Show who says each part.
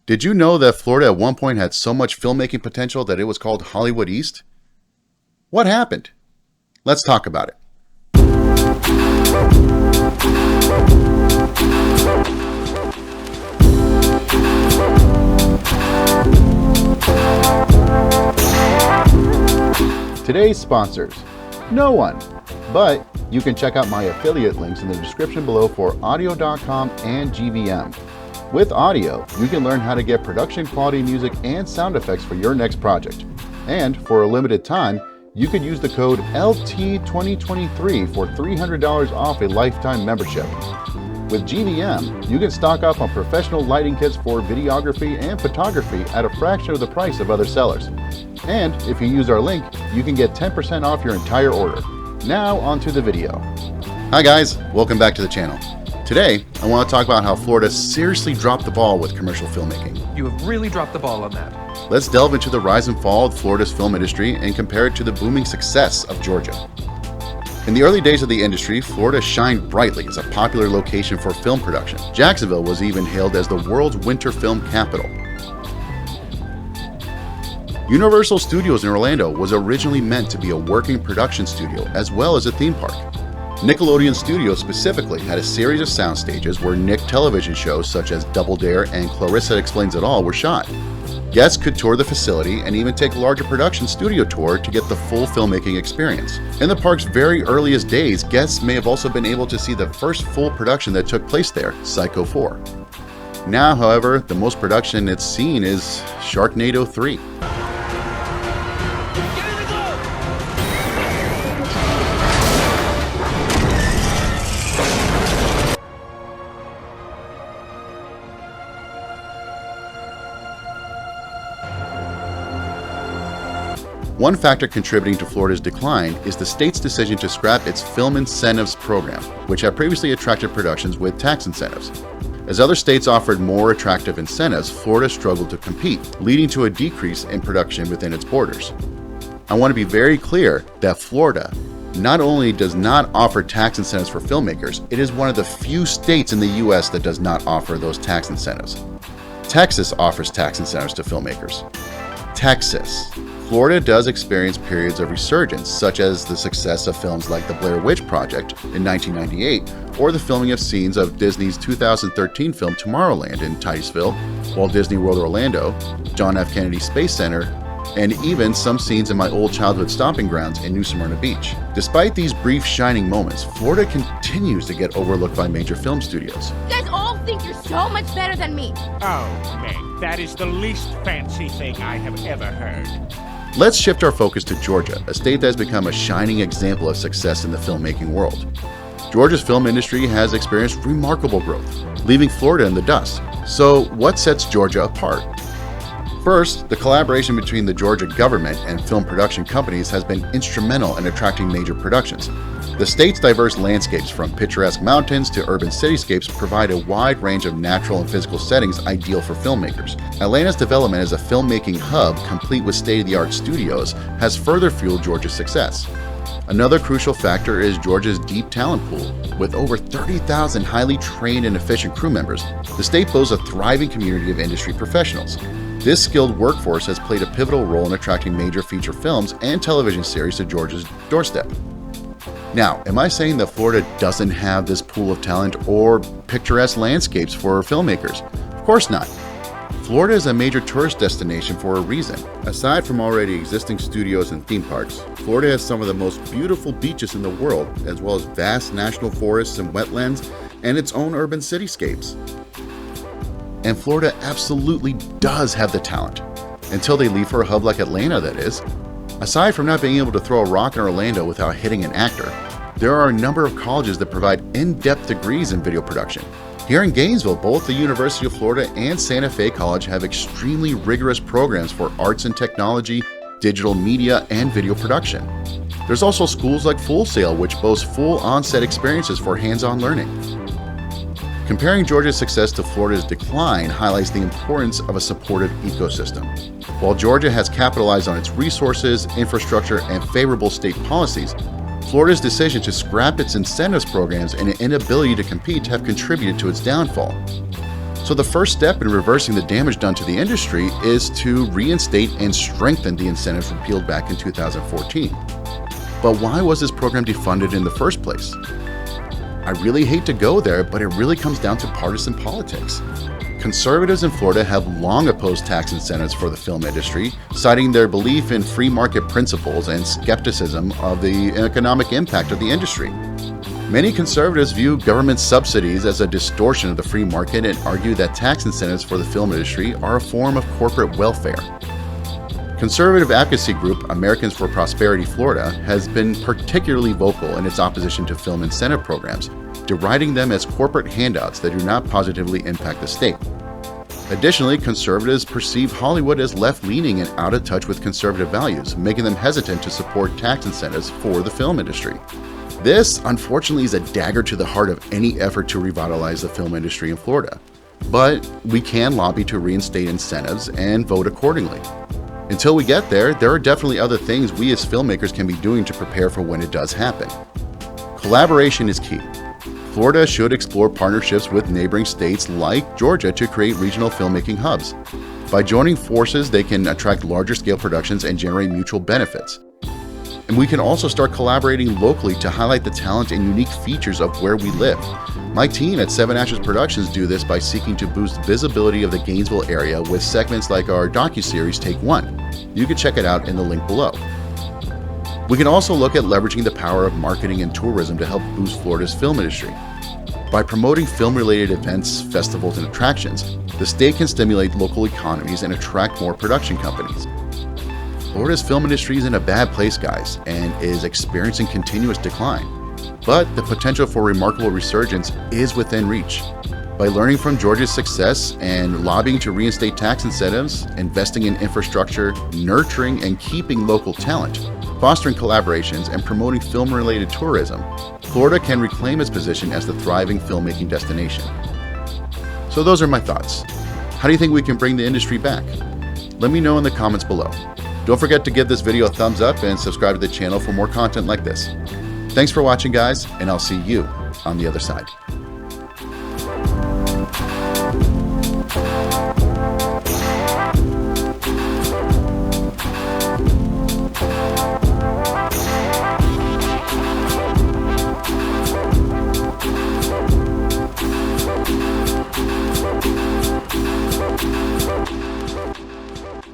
Speaker 1: Did you know that Florida at one point had so much filmmaking potential that it was called Hollywood East? What happened? Let's talk about it. Today's sponsors, no one, but you can check out my affiliate links in the description below for audio.com and GVM. With audio, you can learn how to get production quality music and sound effects for your next project. And for a limited time, you could use the code LT2023 for $300 off a lifetime membership. With GVM, you can stock up on professional lighting kits for videography and photography at a fraction of the price of other sellers. And if you use our link, you can get 10% off your entire order. Now onto the video. Hi guys, welcome back to the channel. Today, I want to talk about how Florida seriously dropped the ball with commercial filmmaking.
Speaker 2: You have really dropped the ball on that.
Speaker 1: Let's delve into the rise and fall of Florida's film industry and compare it to the booming success of Georgia. In the early days of the industry, Florida shined brightly as a popular location for film production. Jacksonville was even hailed as the world's winter film capital. Universal Studios in Orlando was originally meant to be a working production studio as well as a theme park. Nickelodeon Studios specifically had a series of sound stages where Nick television shows such as Double Dare and Clarissa Explains It All were shot. Guests could tour the facility and even take a larger production studio tour to get the full filmmaking experience. In the park's very earliest days, guests may have also been able to see the first full production that took place there, Psycho 4. Now, however, the most production it's seen is Sharknado 3. One factor contributing to Florida's decline is the state's decision to scrap its film incentives program, which had previously attracted productions with tax incentives. As other states offered more attractive incentives, Florida struggled to compete, leading to a decrease in production within its borders. I want to be very clear that Florida not only does not offer tax incentives for filmmakers, it is one of the few states in the US that does not offer those tax incentives. Texas offers tax incentives to filmmakers. Texas. Florida does experience periods of resurgence, such as the success of films like The Blair Witch Project in 1998, or the filming of scenes of Disney's 2013 film Tomorrowland in Titusville, Walt Disney World Orlando, John F. Kennedy Space Center, and even some scenes in my old childhood stomping grounds in New Smyrna Beach. Despite these brief shining moments, Florida continues to get overlooked by major film studios.
Speaker 3: You guys all think you're so much better than me.
Speaker 4: Oh, Meg, that is the least fancy thing I have ever heard.
Speaker 1: Let's shift our focus to Georgia, a state that has become a shining example of success in the filmmaking world. Georgia's film industry has experienced remarkable growth, leaving Florida in the dust. So what sets Georgia apart? First, the collaboration between the Georgia government and film production companies has been instrumental in attracting major productions. The state's diverse landscapes, from picturesque mountains to urban cityscapes, provide a wide range of natural and physical settings ideal for filmmakers. Atlanta's development as a filmmaking hub, complete with state-of-the-art studios, has further fueled Georgia's success. Another crucial factor is Georgia's deep talent pool. With over 30,000 highly trained and efficient crew members, the state boasts a thriving community of industry professionals. This skilled workforce has played a pivotal role in attracting major feature films and television series to Georgia's doorstep. Now, am I saying that Florida doesn't have this pool of talent or picturesque landscapes for filmmakers? Of course not. Florida is a major tourist destination for a reason. Aside from already existing studios and theme parks, Florida has some of the most beautiful beaches in the world, as well as vast national forests and wetlands, and its own urban cityscapes. And Florida absolutely does have the talent, until they leave for a hub like Atlanta, that is. Aside from not being able to throw a rock in Orlando without hitting an actor, there are a number of colleges that provide in-depth degrees in video production. Here in Gainesville, both the University of Florida and Santa Fe College have extremely rigorous programs for arts and technology, digital media, and video production. There's also schools like Full Sail, which boast full on-set experiences for hands-on learning. Comparing Georgia's success to Florida's decline highlights the importance of a supportive ecosystem. While Georgia has capitalized on its resources, infrastructure, and favorable state policies, Florida's decision to scrap its incentives programs and an inability to compete have contributed to its downfall. So the first step in reversing the damage done to the industry is to reinstate and strengthen the incentives repealed back in 2014. But why was this program defunded in the first place? I really hate to go there, but it really comes down to partisan politics. Conservatives in Florida have long opposed tax incentives for the film industry, citing their belief in free market principles and skepticism of the economic impact of the industry. Many conservatives view government subsidies as a distortion of the free market and argue that tax incentives for the film industry are a form of corporate welfare. Conservative advocacy group Americans for Prosperity Florida has been particularly vocal in its opposition to film incentive programs, deriding them as corporate handouts that do not positively impact the state. Additionally, conservatives perceive Hollywood as left-leaning and out of touch with conservative values, making them hesitant to support tax incentives for the film industry. This, unfortunately, is a dagger to the heart of any effort to revitalize the film industry in Florida. But we can lobby to reinstate incentives and vote accordingly. Until we get there, there are definitely other things we as filmmakers can be doing to prepare for when it does happen. Collaboration is key. Florida should explore partnerships with neighboring states like Georgia to create regional filmmaking hubs. By joining forces, they can attract larger scale productions and generate mutual benefits. And we can also start collaborating locally to highlight the talent and unique features of where we live. My team at Seven Ashes Productions do this by seeking to boost visibility of the Gainesville area with segments like our docuseries Take One. You can check it out in the link below. We can also look at leveraging the power of marketing and tourism to help boost Florida's film industry. By promoting film-related events, festivals, and attractions, the state can stimulate local economies and attract more production companies. Florida's film industry is in a bad place, guys, and is experiencing continuous decline. But the potential for remarkable resurgence is within reach. By learning from Georgia's success and lobbying to reinstate tax incentives, investing in infrastructure, nurturing and keeping local talent, fostering collaborations, and promoting film-related tourism, Florida can reclaim its position as the thriving filmmaking destination. So those are my thoughts. How do you think we can bring the industry back? Let me know in the comments below. Don't forget to give this video a thumbs up and subscribe to the channel for more content like this. Thanks for watching, guys, and I'll see you on the other side.